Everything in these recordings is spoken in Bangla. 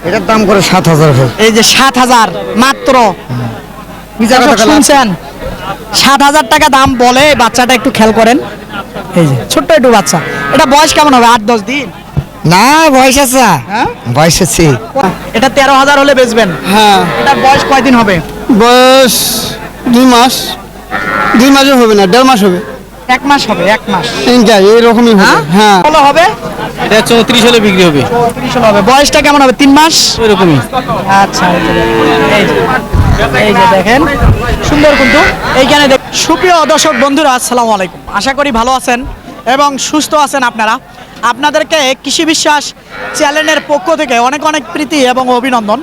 এটার দাম করে 7,000 ভাই। এই যে 7,000 মাত্র। দর্শক শুনছেন 7,000 টাকা দাম বলে। বাচ্চাটা একটু খেয়াল করেন, এই যে ছোট্ট একটু বাচ্চা। এটা বয়স কেমন হবে? 8-10 দিন? না বয়স আছে, হ্যাঁ বয়স আছে। এটা 13,000 হলে বেচবেন? হ্যাঁ, এটার বয়স কয়দিন হবে? বয়স 2 মাস, 2 মাসও হবে না, 1.5 মাস হবে। 1 মাস হবে, 1 মাস। এরকমই হবে। হ্যাঁ, কত হবে? এটা 34 হলে বিক্রি হবে 34 হলে হবে। বয়সটা কেমন হবে? 3 মাস এরকমই। আচ্ছা, এই যে দেখেন সুন্দর কিন্তু এইখানে সুপ্রিয় দর্শক বন্ধুরা, আসসালামু আলাইকুম। আশা করি ভালো আছেন এবং সুস্থ আছেন আপনারা। আপনাদেরকে কৃষি বিশ্বাস চ্যানেলের পক্ষ থেকে অনেক অনেক প্রীতি এবং অভিনন্দন।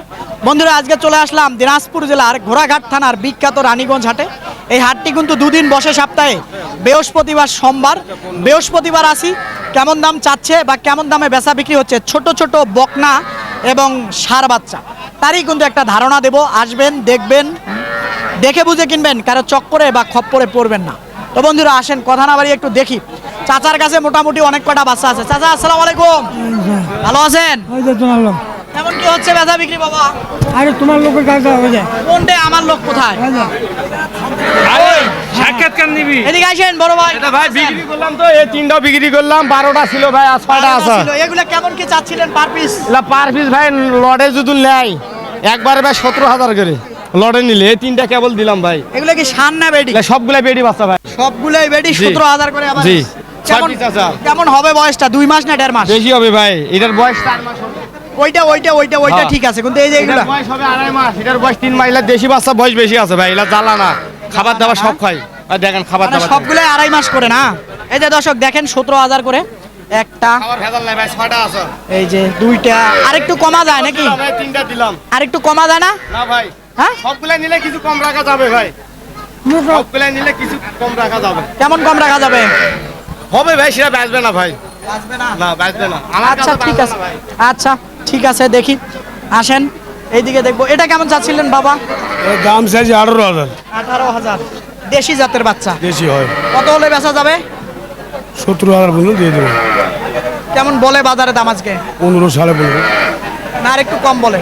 বন্ধুরা, আজকে চলে আসলাম দিনাজপুর জেলার ঘোড়াঘাট থানার বিখ্যাত রানীগঞ্জ হাটে। এই হাটটি কিন্তু দুদিন বসে সপ্তাহে, বৃহস্পতিবার সোমবার। বৃহস্পতিবার আসি কেমন দাম চাচ্ছে বা কেমন দামে বেচা বিক্রি হচ্ছে ছোট ছোট বকনা এবং ষাঁড় বাচ্চা, তারই কিন্তু একটা ধারণা দেব। আসবেন, দেখবেন, দেখে বুঝে কিনবেন, কারো চক্করে বা খপ্পরে পড়বেন না। তো বন্ধুরা আসেন, কথা না বাড়িয়ে একটু দেখি। চাচার কাছে মোটামুটি অনেক কটা বাচ্চা আছে। চাচা আসসালামু আলাইকুম, ভালো আছেন? তোমার লোক। কেমন কি হচ্ছে বেচা বিক্রি বাবা? আরে তোমার লোকের কাছে হয়ে যায়। কোনটা আমার লোক কোথায়? সাক্ষাৎকার নিবি? এদিকে আসেন বড় ভাই। এটা ভাই বিক্রি করলাম তো, এই 3টা বিক্রি করলাম, 12টা ছিল ভাই, আর 6টা আছে। এগুলো কেমন কি চাচ্ছিলেন পার পিস? এটা পার পিস ভাই লড়ে যদি নেয় একবারে ভাই 17,000 করে লড়ে নিলে। এই 3টা কেবল দিলাম ভাই। এগুলো কি শান না বেডি? এগুলা সবগুলা বেডি বাচ্চা ভাই। সবগুলাই বেডি। জি। 17,000 করে আবার? জি। কেমন 6 পিস আছে। কেমন হবে বয়সটা? 2 মাস না 1.5 মাস? বেশি হবে ভাই, এটার বয়স 4 মাস হবে। ওইটা হ্যাঁ। ঠিক আছে, কিন্তু এই যে এগুলা এটার বয়স হবে 2.5 মাস, এটার বয়স 3 মাস। এটার দেশি বাচ্চা বয়স বেশি আছে ভাই, এলা জ্বালা না, খাবার দাবার সব খাই। আর দেখেন খাবার মানে দাবার সবগুলাই 2.5 মাস করে না? এই যে দর্শক দেখেন 17,000 করে একটা, খাবার ভেজাল নাই ভাই, 6টা আছে। এই যে 2টা। আরেকটু কমা যায় নাকি? ভাই 3টা দিলাম। আরেকটু কমা যায় না? না ভাই, হ্যাঁ সবগুলা নিলে কিছু কম রাখা যাবে ভাই, সবগুলা নিলে কিছু কম রাখা যাবে। কেমন কম রাখা যাবে? হবে ভাই, সেটা বাঁচবে না ভাই, আসবে না? না বাঁচবে না। আমার আচ্ছা কাছে ঠিক বাঁচবে আছে, না ভাই। আচ্ছা ঠিক আছে, দেখি আসেন এইদিকে দেখবো। এটা কেমন চাচ্ছিলেন বাবা? দাম চাইছে 18,000। 18,000। দেশি জাতের বাচ্চা, বেশি হয়, কত হলে বেচা যাবে? 17,000 বলুন দিয়ে দেবো। কেমন বলে বাজারে দাম আজকে? 15 সালে বলবো। না আর একটু কম বলে?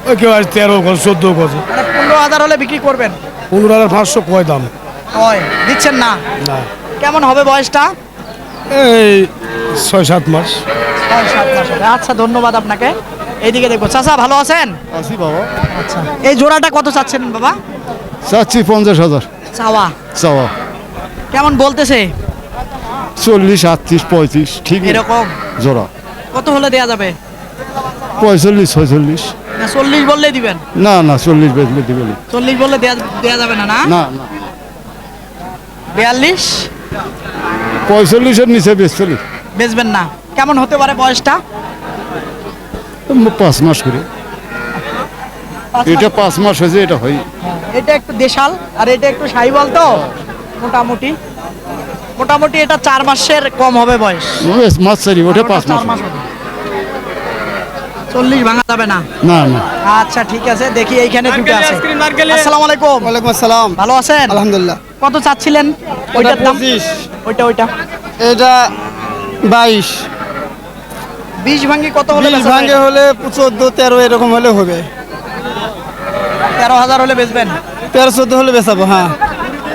ওই কেউ আজ 13 কত 14 কত। মানে 15,000 হলে বিক্রি করবেন? 15,500 কয় দাম। হয় দিচ্ছেন না? না, কেমন হবে বয়সটা? এই 6-7 মাস। 6-7 মাস হবে। আচ্ছা ধন্যবাদ আপনাকে। এইদিকে দেখবো। চাচা ভালো আছেন? আছি বাবা। আচ্ছা, এই জোড়াটা কত চাচ্ছেন বাবা? চাচ্ছি 50,000 চাওয়া চাওয়া। কেমন বলতেছে? 40, 38, 35 ঠিক এরকম? জোড়া। কত হলে দেয়া যাবে? 45, 46। না 40 বললে দিবেন? না না 40 বেচলে দিবেন। 40 বললে দেয়া যাবে না? না না না 42 45-এর নিচে বেচলি বেচবেন না? কেমন হতে পারে বয়সটা? 5 মাস করে। এটা 5 মাস হয়েছে, এটা হয়। এটা একটু দেশাল আর এটা একটু সাহিওয়াল তো মোটামুটি। মোটামুটি এটা 4 মাসের কম হবে বয়স। মাস চারি, ওটা 5 4 মাস। মাস হবে। 40 ভাঙা যাবে না? না না আচ্ছা ঠিক আছে, দেখি এইখানে দুটো আছে। আসসালামু আলাইকুম, ওয়ালাইকুম আসসালাম। ভালো আছেন? আলহামদুলিল্লাহ। কত চাচ্ছিলেন ওইটার দাম? 25। ওইটা এটা 22। 20 ভাঙি কত হলে 20 বেচা ভাঙে যাবে? হলে 14, 13 এরকম হলে হবে। 13,000 হলে বেচবেন? 13, 14 হলে বেচাবো। হ্যাঁ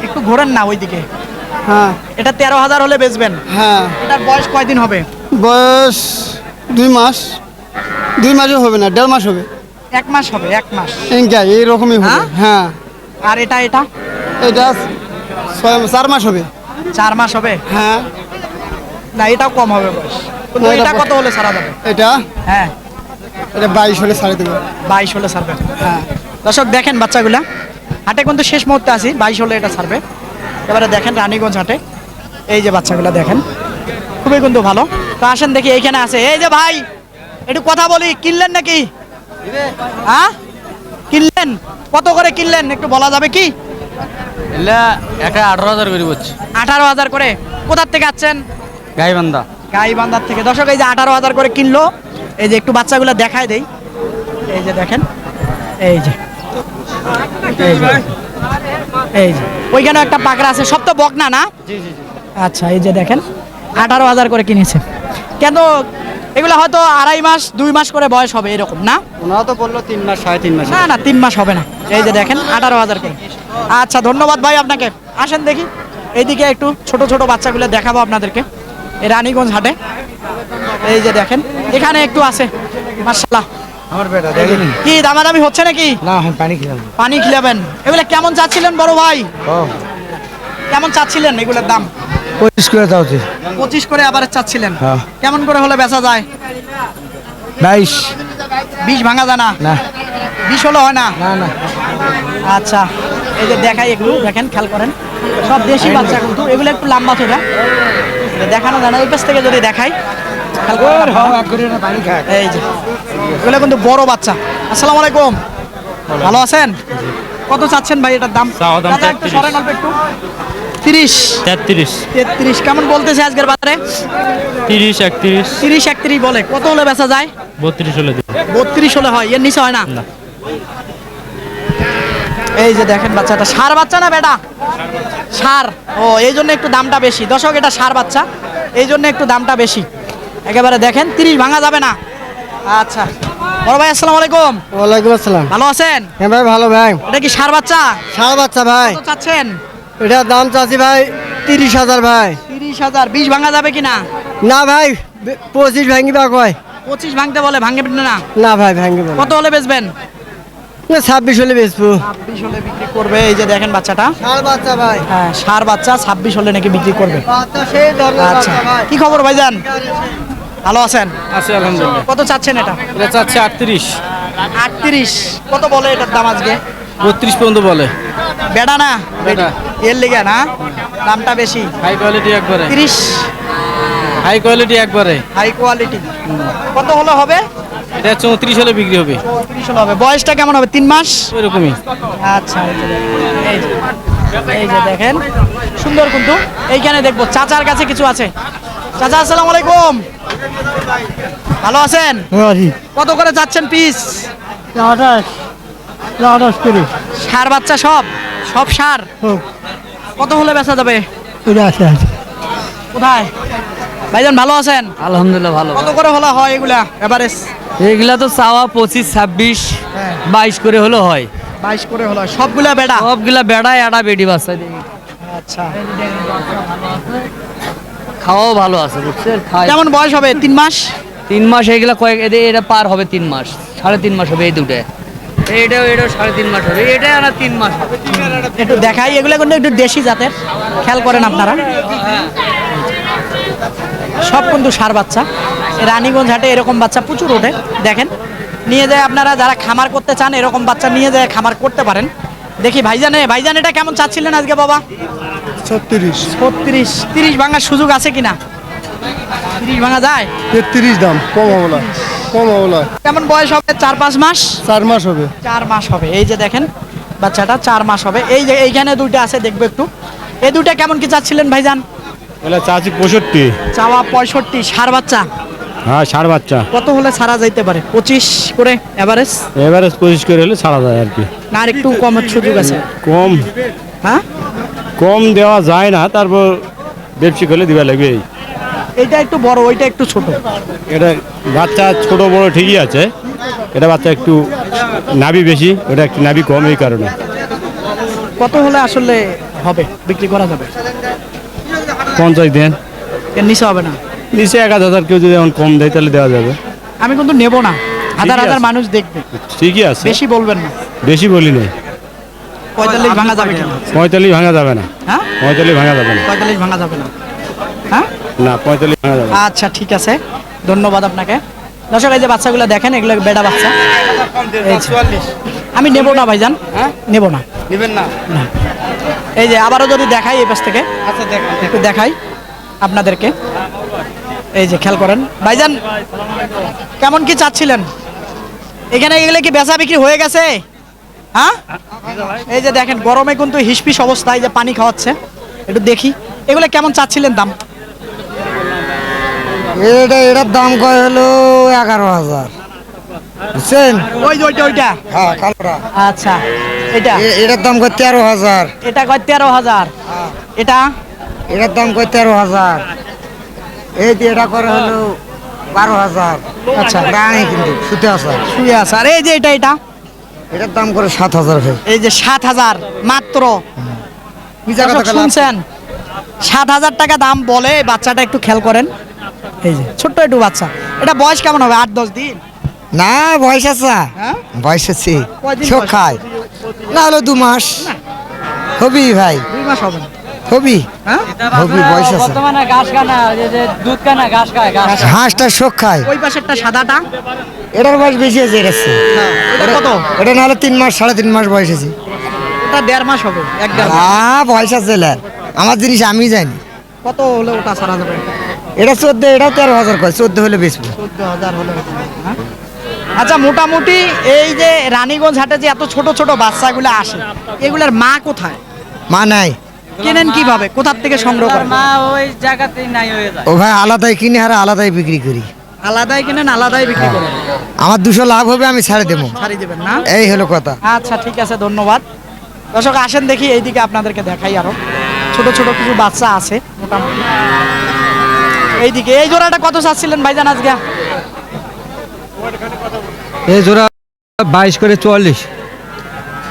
একটু ঘোরেন না ওইদিকে। হ্যাঁ এটা 13,000 হলে বেচবেন? হ্যাঁ। এটার বয়স কয়দিন হবে? বয়স 2 মাস, 2 মাসও হবে না, 1.5 মাস হবে। 1 মাস হবে, 1 মাস। এইরকমই হবে। হ্যাঁ? হ্যাঁ, আর এটা এটা 4 মাস হবে। 4 মাস হবে? হ্যাঁ, না এটাও কম হবে বয়স। কিন্তু না, এটা এটা কত হলে ছাড়া যাবে? এটা হ্যাঁ এটা 22 হলে ছাড়ে দেবো। 22 হলে ছাড়বে। হ্যাঁ, দর্শক দেখেন বাচ্চাগুলা হাটে কিন্তু শেষ মুহূর্তে আছি, 22 হলে এটা ছাড়বে। এবারে দেখেন রানীগঞ্জ হাটে এই যে বাচ্চাগুলা দেখেন, খুবই কিন্তু ভালো। তো আসেন দেখি এইখানে আছে। এই যে ভাই একটু কথা বলি, কিনলেন নাকি? হ্যাঁ কিনলেন? কত করে কিনলেন একটু বলা যাবে কি? এলা একটা 18,000 করে বলছি। 18,000 করে। কোথার থেকে আছেন? গাইবান্ধা। গাইবান্ধার থেকে। দর্শক এই যে 18,000 করে কিনলো। এই যে একটু বাচ্চাগুলো দেখায় দেই। এই যে দেখেন, এই যে এই যে ওইখানে একটা পাকড়া আছে, সব তো বকনা না? আচ্ছা এই যে দেখেন 18,000 করে কিনেছে। কেন এগুলো হয়তো 2.5 মাস 2 মাস করে বয়স হবে এরকম না? ওনারা তো বললো 3 মাস 3.5 মাস। না না 3 মাস হবে না। এই যে দেখেন 18,000 করে। আচ্ছা ধন্যবাদ ভাই আপনাকে। আসেন দেখি এইদিকে একটু ছোট ছোট বাচ্চাগুলো দেখাবো আপনাদেরকে এই রানীগঞ্জ হাটে। এই যে দেখেন এখানে একটু আছে মাশাআল্লাহ। আমার বেটা দেখেন কি দামাদামি হচ্ছে নাকি? না আমি পানি খেলাম। পানি খিলাবেন। এগুলো কেমন চাচ্ছিলেন বড় ভাই? কেমন চাচ্ছিলেন এগুলোর দাম? 25 করে দাও তুই। 25 করে আবার চাচ্ছিলেন। হ্যাঁ। কেমন করে হলে বেচা যায়? 22 20 ভাঙা যায় না? না 20 হলে হয় না? না না আচ্ছা এই যে দেখাই একটু দেখেন খেয়াল করেন সব দেশি বাচ্চা কিন্তু এগুলো একটু লম্বা চোরা দেখানো যায় না। এই পাশ থেকে যদি দেখাই খেয়াল করেন আপনারা। পানি খা। এই যে এগুলো কিন্তু বড় বাচ্চা। আসসালামু আলাইকুম, ভালো আছেন? কত চাচ্ছেন ভাই এটার দাম? চাওয়া দাম চাচা, একটু 33 সরেন অল্প একটু। 30 33 33 কেমন বলতেছে আজকের বাজারে? 30 31 30 31 বলে। কত হলে বেচা যায়? 32 হলে দিন 32 হলে হয়, এর নিচে হয় না? না। এই যে দেখেন বাচ্চাটা ষাঁড় বাচ্চা না বেটা? ষাঁড়। ও এই জন্য একটু দামটা বেশি। দর্শক এটা ষাঁড় বাচ্চা, এই জন্য একটু দামটা বেশি। একেবারে দেখেন 30 ভাঙা যাবে না। আচ্ছা বড় ভাই আসসালামু আলাইকুম, ওয়ালাইকুম আসসালাম। ভালো আছেন? হ্যাঁ ভাই ভালো ভাই। এটা কি ষাঁড় বাচ্চা? ষাঁড় বাচ্চা ভাই। কত চাচ্ছেন? এটার দাম চাচ্ছি ভাই 30,000 ভাই। 30,000। 20 ভাঙা যাবে কি না? না ভাই 25 ভাঙিবা কয়। 25 ভাঙতে বলে, ভাঙবে না? না ভাই ভাঙিব কত হলে বেচবেন? 26 হলে বেচবো। 26 হলে বিক্রি করবে। এই যে দেখেন বাচ্চাটা, ষাঁড় বাচ্চা ভাই। হ্যাঁ ষাঁড় বাচ্চা 26 হলে নাকি বিক্রি করবে। বাচ্চা সেই ধরনের আচ্ছা বাচ্চা ভাই। কি খবর ভাইজান, ভালো আছেন? আছে আলহামদুলিল্লাহ। কত চাচ্ছেন এটা? এটা চাচ্ছে 38 38। কত বলে এটার দাম আজকে? 32 পর্যন্ত বলে। বেড়া না বেটা। এর লেগে না দামটা বেশি। হাই কোয়ালিটি একবারে, 30 হাই কোয়ালিটি একবারে। High quality. কত হলে হবে? এটা 34 হলে বিক্রি হবে। 30 হলে হবে। বয়সটা কেমন হবে? 3 মাস? ওইরকমই। আচ্ছা এই যে দেখেন, এই যে দেখেন সুন্দর কিন্তু। এইখানে দেখবো চাচার কাছে কিছু আছে। চাচা আসসালামু আলাইকুম, ভালো আছেন? কত করে যাচ্ছেন পিস? 28 করে। ষাঁড় বাচ্চা সব সব ষাঁড়। কত হলে বেচা যাবে? এটা আছে কোথায় ভাইজান, ভালো আছেন? আলহামদুলিল্লাহ ভালো। কত করে হলা হয় এগুলা এভারেজ? এগুলা তো চাওয়া 25 26 হ্যাঁ। 22 করে হলো হয়। 22 করে হলো সবগুলা বেটা? সবগুলা বেড়া এড়া বেডি বাচ্চা দেখি। আচ্ছা খাওয়াও ভালো আছে বুঝছেন। খাই কেমন বয়স হবে? 3 মাস? 3 মাস এগুলা কয়েক এটা পার হবে 3 মাস 3.5 মাস হবে এই দুটো। এইটাও 3.5 মাস হবে, এটা আর 3 মাস হবে। একটু দেখাই, এগুলো কিন্তু একটু দেশি জাতের, খেয়াল করেন আপনারা। সব কিন্তু ষাঁড় বাচ্চা। এই রানীগঞ্জ হাটে এরকম বাচ্চা প্রচুর ওঠে। দেখেন নিয়ে যায় আপনারা যারা খামার করতে চান, এরকম বাচ্চা নিয়ে যায় খামার করতে পারেন। দেখি ভাইজান এটা কেমন চাচ্ছিলেন আজকে বাবা? 36 36। 30 ভাঙার সুযোগ আছে কিনা? 30 ভাঙা যায়? 33 দাম কম হবে না, কম হবে না। কেমন বয়স হবে? 4-5 মাস? 4 মাস হবে। 4 মাস হবে। এই যে দেখেন বাচ্চাটা 4 মাস হবে। এই যে এইখানে দুইটা আছে, দেখবো একটু। এই দুইটা কেমন কি চাচ্ছিলেন ভাইজান? বলে চাচি 65। চাওয়া 65। ষাঁড় বাচ্চা হ্যাঁ ষাঁড় বাচ্চা। কত হলে ছাড়া যাইতে পারে? 25 করে এভারেজ এবারে 25 করে হলে ছাড়া যায় আর কি। না আর একটু কমের সুযোগ আছে? কম হ্যাঁ কম দেওয়া যায় না, তারপর ব্যবসা করলে দিবা লাগবে। এইটা একটু বড়, ওইটা একটু ছোট। এটা বাচ্চা ছোট বড় ঠিকই আছে, এটা বাচ্চা একটু নাভি বেশি, ওটা একটু নাভি কম, এই কারণে। কত হলে আসলে হবে বিক্রি করা যাবে? 50 দেন, এর নিচে হবে না? নিচে 1,000 কেউ যদি এমন কম দেয় তাহলে দেওয়া যাবে। আমি কিন্তু নেব না, হাজার ঠিকই হাজার আছে। মানুষ দেখবে। ঠিকই আছে, বেশি বলবেন না। বেশি বলি নাই। 45 ভাঙা যাবে কিনা? 45 ভাঙা যাবে না, হ্যাঁ 45 ভাঙা যাবে না, 45 ভাঙা যাবে না। হ্যাঁ না 45 ভাঙা যাবে না। আচ্ছা ঠিক আছে, ধন্যবাদ আপনাকে। দর্শক এই যে বাচ্চাগুলো দেখেন, এগুলো বেটা বাচ্চা। এই যে। আমি নেব না ভাইজান, হ্যাঁ নেব না। নেবেন না? এই যে আবারও যদি দেখাই এই পাশ থেকে, আচ্ছা দেখ। একটু দেখাই আপনাদেরকে। এই যে খেয়াল করেন ভাইজান, কেমন কি চাচ্ছিলেন? এখানে এগুলো কি বেচা বিক্রি হয়ে গেছে? হ্যাঁ এই যে দেখেন গরমে কিন্তু হিসপিস অবস্থায় যে পানি খাওয়াচ্ছে, একটু দেখি এগুলো কেমন চাচ্ছিলেন দাম? এটার দাম কয় হলো 11,000 বুঝছেন? ওই যে ওইটা হ্যাঁ কালোরা। আচ্ছা এটা এটার দাম কয় 13,000। এটা কয় 13,000। এটা এটার দাম কয় 13,000। এই যে এটা করে হলো 12,000 আচ্ছা রানি কিন্তু সুতে আছে শুয়ে আছে আর এই যে এটা এটার দাম করে 7,000 ভাই এই যে 7,000 মাত্র মিজা দর্শক কথা শুনছেন 7,000 টাকা দাম বলে এই বাচ্চাটা একটু খেয়াল করেন এই যে ছোট্ট একটু বাচ্চা এটা বয়স কেমন হবে 8-10 দিন না বয়স আছে হ্যাঁ বয়স আছে কয়দিন সব বয়স? খায় না হলো 2 মাস হবি ভাই 2 মাস হবে হবি হ্যাঁ হবি বয়স আছে বর্তমানে ঘাস খায় না যে দুধ খায় না ঘাস খায় ঘাস হাঁসটা শোক খায় ওই পাশেরটা সাদাটা এটার বয়স বেশি আছে এটার চেয়ে। এটা কত এটা না হলে 3 মাস 3.5 মাস বয়স আছে ওটা 1.5 মাস হবে এক দেড় মাস। বয়স আছে এলার আমার জিনিস আমি জানি কত হলে ওটা সারা যাবে এটা 14 এটা 13,000 কয় 14 হলে বেচবো 14,000 হলে হবে, হ্যাঁ? আচ্ছা মোটামুটি এই যে রানীগঞ্জ হাটে যে এত ছোট ছোট বাচ্চাগুলো আসে এগুলার মা কোথায় মা নাই কেনেন কিভাবে কোথা থেকে সংগ্রহ করেন মা ওই জায়গাতেই নাই হয়ে যায় ও ভাই আলাদাই কিনে আর আলাদাই বিক্রি করি আলাদাই কিনেন আলাদাই বিক্রি করেন আমার 200 লাভ হবে আমি ছাড়ে দেবো ছাড়ি দেবেন না এই হলো কথা আচ্ছা ঠিক আছে ধন্যবাদ দর্শক আসেন দেখি এইদিকে আপনাদেরকে দেখাই আরো ছোট ছোট কিছু বাচ্চা আছে মোটামুটি এইদিকে এই জোড়াটা কত চাচ্ছিলেন ভাইজান আজকে এই জোড়া 22 করে 44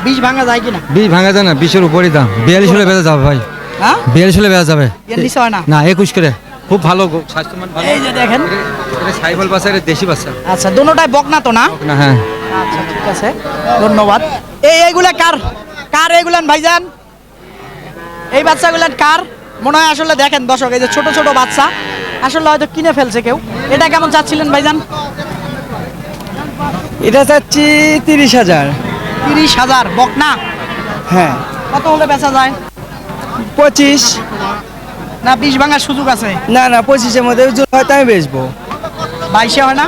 20 ভাঙা যায় কিনা 20 ভাঙা যায় না 20-এর উপরই দাম 42 হলে বেচা যাবে ভাই হ্যাঁ 42 হলে বেচা যাবে এর নিচে হয় না না 21 করে খুব ভালো স্বাস্থ্যমান ভালো এই যে দেখেন এটা সাইবল বাচ্চা এটা দেশি বাচ্চা আচ্ছা দুটোটাই বকনা তো না না হ্যাঁ আচ্ছা ঠিক আছে ধন্যবাদ এইগুলা কার কার এইগুলান ভাইজান এই বাচ্চাগুলান কার মনে হয় আসলে দেখেন দর্শক এই যে ছোট ছোট বাচ্চা আসলে হয়তো কিনে ফেলছে কেউ এটা কেমন চাচ্ছিলেন ভাইজান এটা চাচ্ছি 30,000 30,000 বকনা হ্যাঁ কত হলে বেচা যায় 25 না 20 ভাঙার সুযোগ আছে না 25-এর মধ্যে হয়তো আমি বেচবো 22 হয় না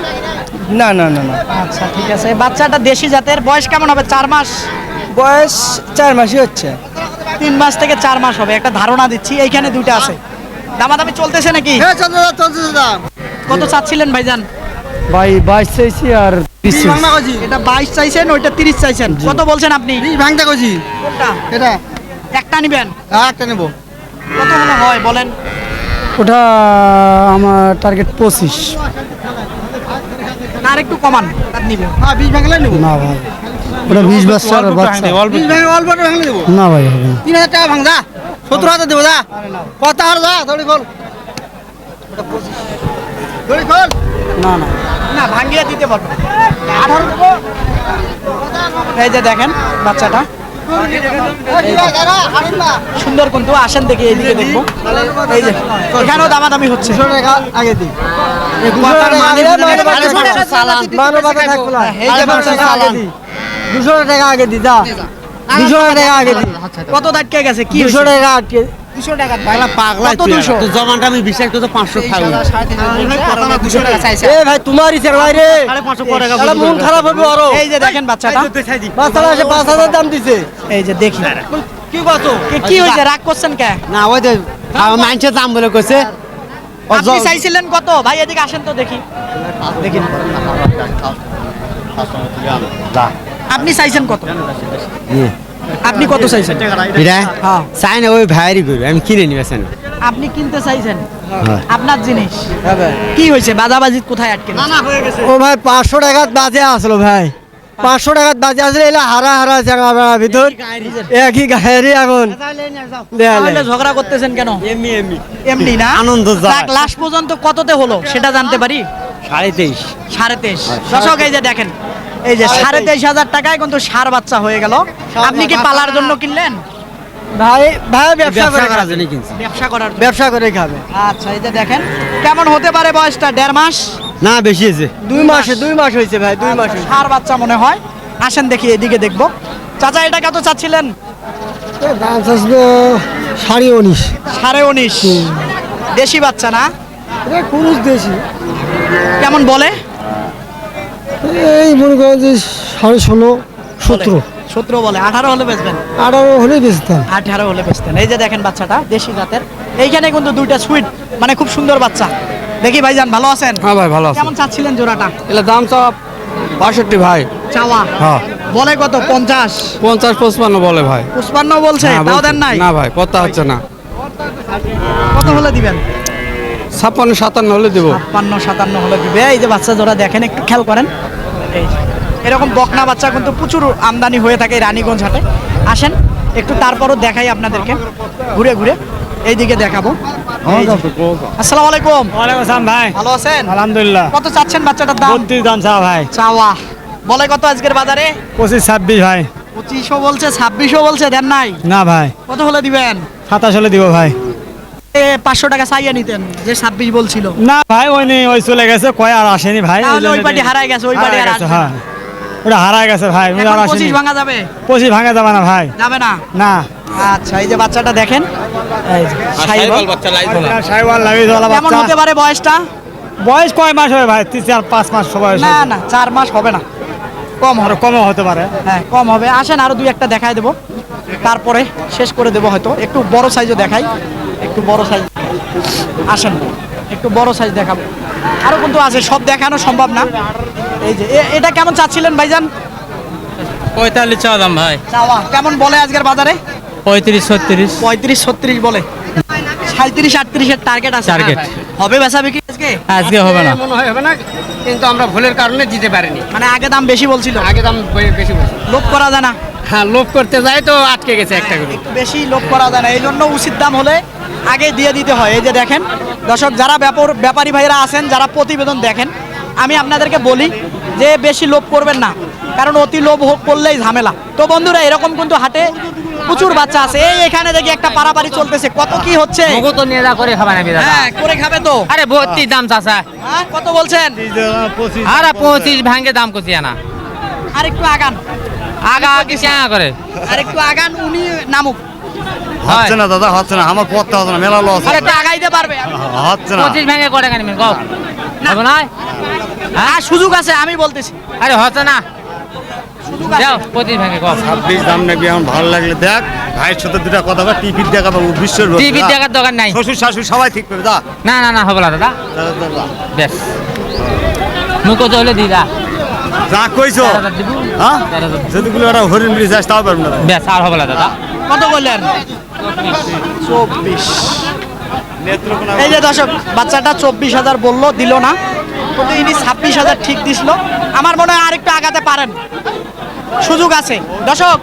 না না না না আচ্ছা ঠিক আছে এই বাচ্চাটা দেশি জাতের বয়স কেমন হবে 4 মাস বয়স 4 মাসই হচ্ছে 3 মাস থেকে 4 মাস হবে একটা ধারণা দিচ্ছি এইখানে দুইটা আছে দামাদামি চলতেছে নাকি কত চাচ্ছিলেন ভাইজান ভাই 22 চাইছি আর 20 এটা 22 চাইছেন ওইটা 30 চাইছেন কত বলছেন আপনি ভাঙতে কইছি কোনটা এটা একটা নিবেন একটা নেব কত হলে হয় বলেন ওটা আমার টার্গেট 25 আর একটু কমান তার নিবে হ্যাঁ 20 ভাঙলে নেব না ভাই ওটা 20 বছর বাচ্চা 20 ভাঙলে অল্প ভাঙলে দেব না ভাই হবে না 3000 টাকা ভাঙ যা 17000 দেব যা কত আর যা ধরে খোল ওটা 25 ধরে খোল না না না ভাঙিয়ে দিতে পারবো 18 দেবো এই যে দেখেন বাচ্চাটা সুন্দর কিন্তু আসেন দেখি এইদিকে দেখবো এই যে এখানেও দামাদামি হচ্ছে আগে দিই টাকা আগে দি যা 200 টাকা আগে দি কত দাঁড়কে গেছে কি 200 টাকা আটকে 200 টাকা পাগলা কত 200 জমানটা আমি বিশ্বাস করতে 500 খাই এ ভাই তোমারই স্যার ভাই রে 550 টাকা মন খারাপ হবে আরো এই যে দেখেন বাচ্চাটা বাচ্চাটা এসে 5000 দাম দিছে এই যে দেখি কি কত কি হয়েছে রাগ করছেন কে না ওই যে মাইনছে দাম বলে কইছে আপনি চাইছিলেন কত ভাই এদিকে আসেন তো দেখি দেখি আপনি চাইছেন কত আপনি কত চাইছেন এটা হ্যাঁ চাই না ওই ভাইরি করবে আমি কিনে নিবেছেন আপনি কিনতে চাইছেন আপনার জিনিস কি হয়েছে বাজাবাজি কোথায় আটকে ও ভাই 500 টাকা বাজে আসলো ভাই 500 টাকা বাজে আসলে এলা হারা হারা জায়গা ভিতর একই গায়েরই এখন তাহলে ঝগড়া করতেছেন কেন এমনি না আনন্দ যায়। যাক, লাস্ট পর্যন্ত কততে হলো সেটা জানতে পারি 23.5 23.5 দর্শক এই যে দেখেন এই যে 23,500 টাকায় কিন্তু ষাঁড় বাচ্চা হয়ে গেল আপনি কি পালার জন্য কিনলেন ভাই ভাই ব্যবসা ব্যবসা করার করার জন্য কিনছি ব্যবসা করার জন্য? ব্যবসা করে খাবে আচ্ছা এই যে দেখেন কেমন হতে পারে বয়সটা 1.5 মাস না বেশি আছে 2 মাস হয়েছে ভাই 2 মাস ষাঁড় বাচ্চা মনে হয় আসেন দেখি এদিকে দেখবো চাচা এটা কত চাচ্ছিলেন দাম চাইছিল 19.5 19.5 দেশি বাচ্চা না এটা কুরুশ দেশি কেমন বলে এই মনে করেন যে 16.5 17 17 বলে 18 হলে বেচবেন 18 হলে বেচতাম 18 হলে বেচতেন এই যে দেখেন বাচ্চাটা দেশি জাতের এইখানে কিন্তু দুইটা সুইট মানে খুব সুন্দর বাচ্চা দেখি ভাইজান ভালো আছেন হ্যাঁ ভাই ভালো আছে কেমন চাচ্ছিলেন জোড়াটা এলা দাম সব 62 ভাই চাওয়া হ্যাঁ বলে কত 50 50-55 বলে ভাই 55 বলছে তাও দেন নাই না ভাই কথা হচ্ছে না কত হলে দিবেন 56-57 হলে দেবো 56-57 হলে দিবে। এই যে বাচ্চা জোড়া দেখেন, একটু খেয়াল করেন। এই যে, এরকম বকনা বাচ্চা কিন্তু প্রচুর আমদানি হয়ে থাকে এই রানীগঞ্জ হাটে। আসেন একটু তারপরও দেখাই আপনাদেরকে ঘুরে ঘুরে, এইদিকে দেখাবো। এই যে। আসসালামু আলাইকুম। ওয়ালাইকুম আসসালাম ভাই। ভালো আছেন? আলহামদুলিল্লাহ। কত চাচ্ছেন বাচ্চাটার দাম? 32 দাম চা ভাই। চাওয়া বলে কত আজকের বাজারে? 25-26 ভাই। 2500 বলছে, 2600 বলছে, দেন নাই? না ভাই, কত হলে দিবেন? 27 হলে দিব ভাই। 500 টাকা চাইয়ে নিতেন, যে 26 বলছিল। না ভাই, ওই চলে গেছে, কয় আর আসেনি ভাই। তাহলে ওই পার্টি হারায় গেছে, ওই পার্টি আর আসবে না। হ্যাঁ, ওটা হারায় গেছে ভাই। ওই আর এখন আসেনি। 25 ভাঙা যাবে? 25 ভাঙা যাবে না ভাই। যাবে না? না। আচ্ছা, এই যে বাচ্চাটা দেখেন, এই যে শাহিওয়াল। সাইওয়াল লাভিজওয়ালা কেমন বাচ্চা। হতে পারে বয়সটা? বয়স কয় মাস হবে ভাই? 3-4-5 মাস বয়স। না না, 4 মাস হবে না, কম হবে। আরো কমও হতে পারে। হ্যাঁ, কম হবে। আসেন আরো দুই একটা দেখাই দেবো, তারপরে শেষ করে দেবো হয়তো। একটু বড় সাইজও দেখাই, একটু বড় সাইজ। আসেন একটু বড় সাইজ দেখাবো, আরো কিন্তু আছে, সব দেখানো সম্ভব না। এই যে এটা কেমন চাচ্ছিলেন ভাইজান? 45 চাওয়া দাম ভাই। চাওয়া কেমন বলে আজকের বাজারে? 35-36 35-36 বলে। 37-38 এর টার্গেট আছে। Target। হবে বেচা বিক্রি আজকে? আজকে হবে না। মনে হয় হবে না, কিন্তু আমরা ভুলের কারণে দিতে পারিনি। মানে আগে দাম বেশি বলছিল, আগে দাম বেশি বলছি। লোভ করা যায় না। হ্যাঁ, লোভ করতে যাই তো আটকে গেছে একটা করে। একটু বেশি লোভ করা যায় না, এই জন্য উচিত দাম হলে আগে দিয়ে দিতে হয়। এই যে দেখেন দর্শক, যারা ব্যাপারী ভাইরা আছেন, যারা প্রতিবেদন দেখেন, আমি আপনাদেরকে বলি যে বেশি লোভ করবেন না, কারণ অতি লোভ করলেই ঝামেলা। তো বন্ধুরা, এরকম কিন্তু হাটে প্রচুর বাচ্চা আছে। এই এখানে দেখি একটা পারাপারি চলতেছে, কত কি হচ্ছে? মগো তো নিয়ে যা করে খাবে না বিদায়। হ্যাঁ, করে খাবে তো। আরে 32 দাম চাচা। হ্যাঁ, কত বলছেন? আরে 25 ভাঙে দাম কইছি না। আর একটু আগান, আগা কি চাঙা করে। আর একটু আগান, উনি নামুক। হচ্ছে না দাদা, হচ্ছে না, আমার পথটা হচ্ছে না, মেলা লস আর একটু আগাইতে পারবে। হচ্ছে না। 25 ভাঙে করে কেন কও? হবে না? আর সুযোগ আছে, আমি বলতেছি আরে হচ্ছে না। সুযোগ আছে। যাও 25 ভাঙে কও। 26 দাম নাকি এখন ভালো লাগলে দেখ, ভাইয়ের সাথে দুটা কথা বল, টিভির দেখাবো, বিশ্বের টিভি দেখার দরকার নাই। শ্বশুর শাশুড়ি সবাই ঠিক করবে, যা না না না, হবে না দাদা। বেশ মুখো তো হলে দিদা। যা কইছো। 4,000 দিব। হ্যাঁ, 4,000 যতগুলো একটা হরিণ ব্রিজ আসতে হবে না। বেশ আর হবে না দাদা। কত বললেন? 24। এই যে দর্শক, বাচ্চাটা 24,000 বললো, দিল না, কিন্তু ইনি 26,000 ঠিক দিছিল। আমার মনে হয় আরেকটু আগাতে পারেন, সুযোগ আছে। দর্শক,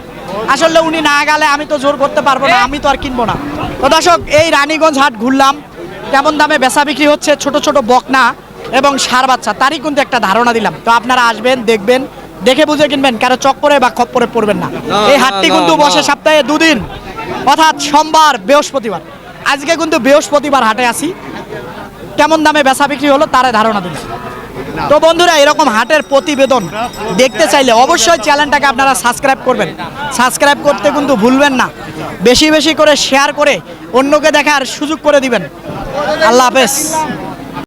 আসলে উনি না গেলে আমি তো জোর করতে পারবো না, আমি তো আর কিনবো না। তো দর্শক, এই রানীগঞ্জ হাট ঘুরলাম, কেমন দামে বেচা বিক্রি হচ্ছে ছোট ছোট বকনা এবং ষাঁড় বাচ্চা, তারই কিন্তু একটা ধারণা দিলাম। তো আপনারা আসবেন, দেখবেন, দেখে বুঝে কিনবেন, কারো চক্করে বা খপ্পরে পড়বেন না। এই হাটটি কিন্তু বসে সপ্তাহে 2 দিন, অর্থাৎ সোমবার, বৃহস্পতিবার। আজকে কিন্তু বৃহস্পতিবার হাটে আসি, কেমন দামে বেচা বিক্রি হলো তারে ধারণা দিন। তো বন্ধুরা, এরকম হাটের প্রতিবেদন দেখতে চাইলে অবশ্যই চ্যানেলটাকে আপনারা সাবস্ক্রাইব করবেন। সাবস্ক্রাইব করতে কিন্তু ভুলবেন না, বেশি বেশি করে শেয়ার করে অন্যকে দেখার সুযোগ করে দিবেন। আল্লাহ হাফেজ।